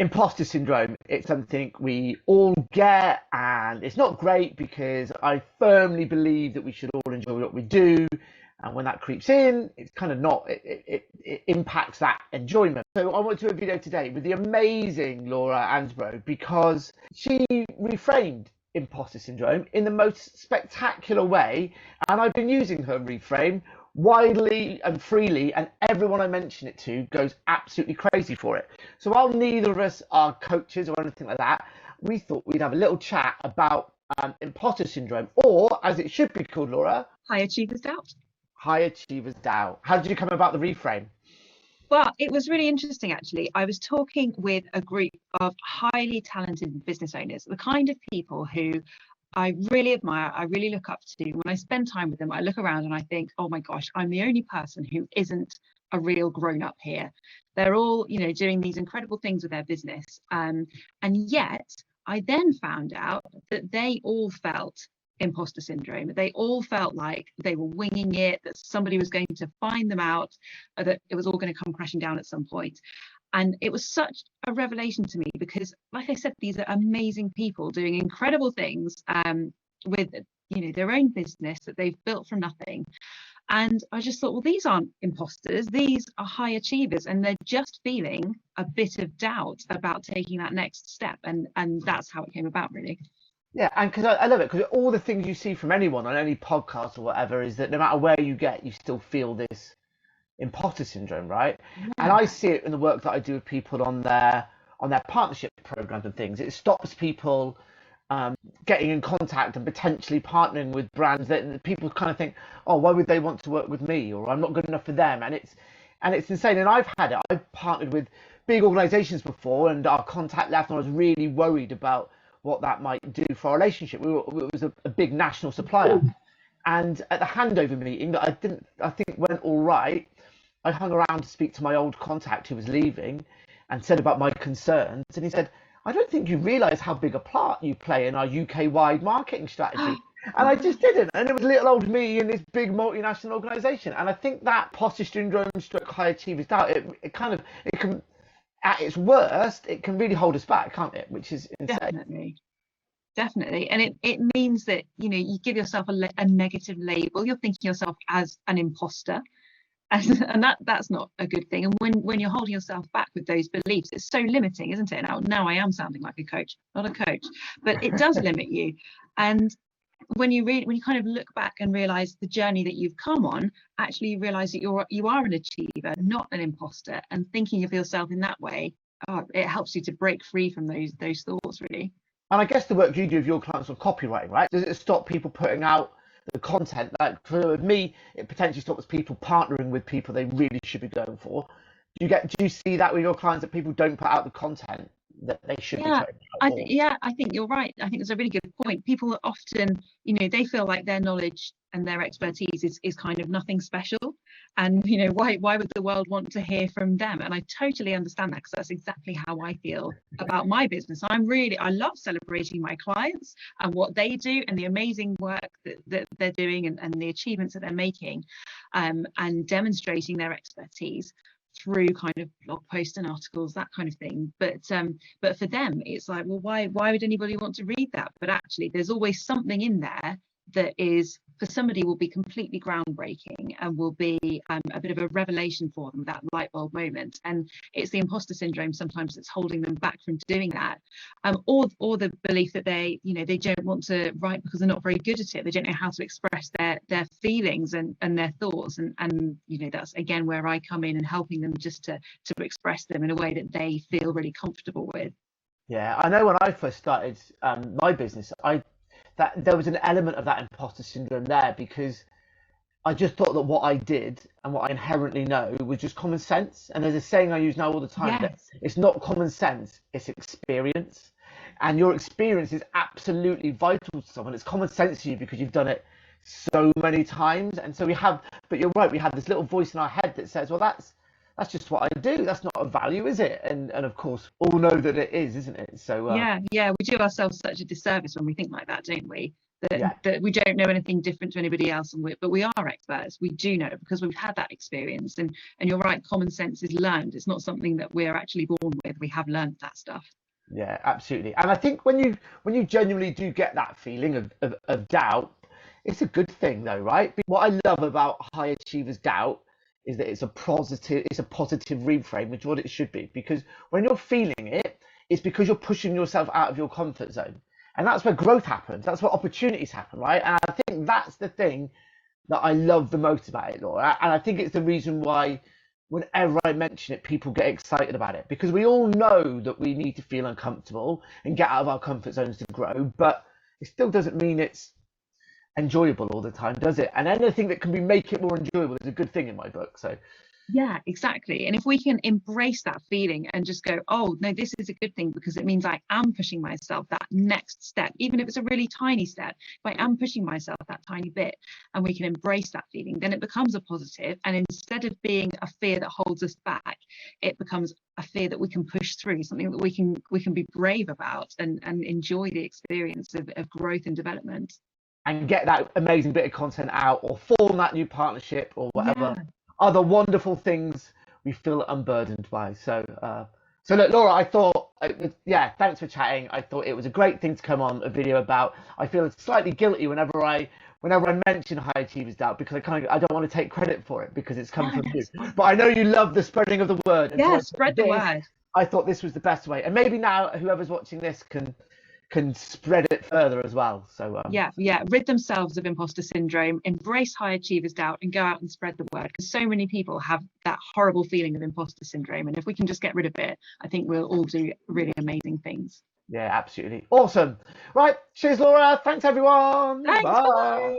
Imposter syndrome, it's something we all get, and it's not great because I firmly believe that we should all enjoy what we do. And when that creeps in, it's kind of not, it impacts that enjoyment. So I want to do a video today with the amazing Laura Ansbro because she reframed imposter syndrome in the most spectacular way. And I've been using her reframe widely and freely, and everyone I mention it to goes absolutely crazy for it. So while neither of us are coaches or anything like that, we thought we'd have a little chat about imposter syndrome, or as it should be called, Laura, High achievers doubt. high achievers doubt. How did you come about the reframe? Well, it was really interesting, actually. I was talking with a group of highly talented business owners, the kind of people who I really admire, I really look up to. When I spend time with them, I look around and I think, oh my gosh, I'm the only person who isn't a real grown up here. They're all, doing these incredible things with their business. And yet I then found out that they all felt imposter syndrome. They all felt like they were winging it, that somebody was going to find them out, that it was all going to come crashing down at some point. And it was such a revelation to me because, like I said, these are amazing people doing incredible things with, their own business that they've built from nothing. And I just thought, well, these aren't imposters, these are high achievers, and they're just feeling a bit of doubt about taking that next step. And that's how it came about, really. Yeah, and because I love it, because all the things you see from anyone on any podcast or whatever is that no matter where you get, you still feel this imposter syndrome, right? And Yeah. I see it in the work that I do with people on their partnership programs and things. It stops people getting in contact and potentially partnering with brands that people kind of think, oh, why would they want to work with me, or I'm not good enough for them. And it's insane. And I've had it. I've partnered with big organizations before, and our contact left, and I was really worried about what that might do for our relationship. It was a big national supplier, and at the handover meeting that I think went all right, I hung around to speak to my old contact who was leaving, and said about my concerns, and he said, I don't think you realise how big a part you play in our UK-wide marketing strategy. And I just didn't. And it was little old me in this big multinational organisation. And I think that imposter syndrome stroke high achievers doubt, it kind of, it can, at its worst, it can really hold us back, can't it? Which is insane. Definitely. And it means that, you give yourself a negative label. You're thinking yourself as an imposter. And that's not a good thing. And when you're holding yourself back with those beliefs, it's so limiting, isn't it? Now I am sounding like a coach, not a coach, but it does limit you. And when you kind of look back and realize the journey that you've come on, actually you realize that you are an achiever, not an imposter. And thinking of yourself in that way, it helps you to break free from those thoughts, really. And I guess the work you do with your clients on copywriting, right? Does it stop people putting out the content? Like for me, it potentially stops people partnering with people they really should be going for. Do you see that with your clients, that people don't put out the content that they should be putting out for? I think you're right. I think it's a really good point. People often, they feel like their knowledge and their expertise is kind of nothing special. And, why would the world want to hear from them? And I totally understand that, because that's exactly how I feel about my business. I love celebrating my clients and what they do and the amazing work that they're doing, and the achievements that they're making, and demonstrating their expertise through kind of blog posts and articles, that kind of thing. But for them, it's like, well, why would anybody want to read that? But actually, there's always something in there that is, for somebody, will be completely groundbreaking and will be a bit of a revelation for them, that light bulb moment. And it's the imposter syndrome sometimes that's holding them back from doing that, or the belief that they don't want to write because they're not very good at it. They don't know how to express their feelings and their thoughts, and that's again where I come in and helping them just to express them in a way that they feel really comfortable with. Yeah, I know when I first started my business, that there was an element of that imposter syndrome there, because I just thought that what I did and what I inherently know was just common sense. And there's a saying I use now all the time, that it's not common sense, it's experience. And your experience is absolutely vital to someone. It's common sense to you because you've done it so many times. And so but you're right, we have this little voice in our head that says, well, that's just what I do. That's not a value, is it? And of course, all know that it is, isn't it? So yeah, we do ourselves such a disservice when we think like that, don't we? that we don't know anything different to anybody else, but we are experts. We do know because we've had that experience. And you're right, common sense is learned. It's not something that we're actually born with. We have learned that stuff. Yeah, absolutely. And I think when you genuinely do get that feeling of doubt, it's a good thing though, right? What I love about high achievers doubt is that it's a positive reframe, which is what it should be. Because when you're feeling it, it's because you're pushing yourself out of your comfort zone. And that's where growth happens. That's where opportunities happen, right? And I think that's the thing that I love the most about it, Laura. And I think it's the reason why whenever I mention it, people get excited about it, because we all know that we need to feel uncomfortable and get out of our comfort zones to grow, but it still doesn't mean it's enjoyable all the time, does it? And anything that can make it more enjoyable is a good thing in my book. So yeah, exactly. And if we can embrace that feeling and just go, oh no, this is a good thing because it means I am pushing myself that next step, even if it's a really tiny step, if I am pushing myself that tiny bit, and we can embrace that feeling, then it becomes a positive. And instead of being a fear that holds us back, it becomes a fear that we can push through, something that we can be brave about and enjoy the experience of growth and development. And get that amazing bit of content out, or form that new partnership, or whatever other wonderful things we feel unburdened by. So look, Laura, I thought, thanks for chatting. I thought it was a great thing to come on a video about. I feel slightly guilty whenever I mention High Achievers Doubt, because I don't want to take credit for it because it's come from you. But I know you love the spreading of the word. And yeah, spread the word. I thought this was the best way, and maybe now whoever's watching this can spread it further as well. So rid themselves of imposter syndrome, embrace high achievers doubt, and go out and spread the word, because so many people have that horrible feeling of imposter syndrome, and if we can just get rid of it, I think we'll all do really amazing things. Yeah, absolutely. Awesome. Right, cheers, Laura. Thanks, everyone. Thanks, bye.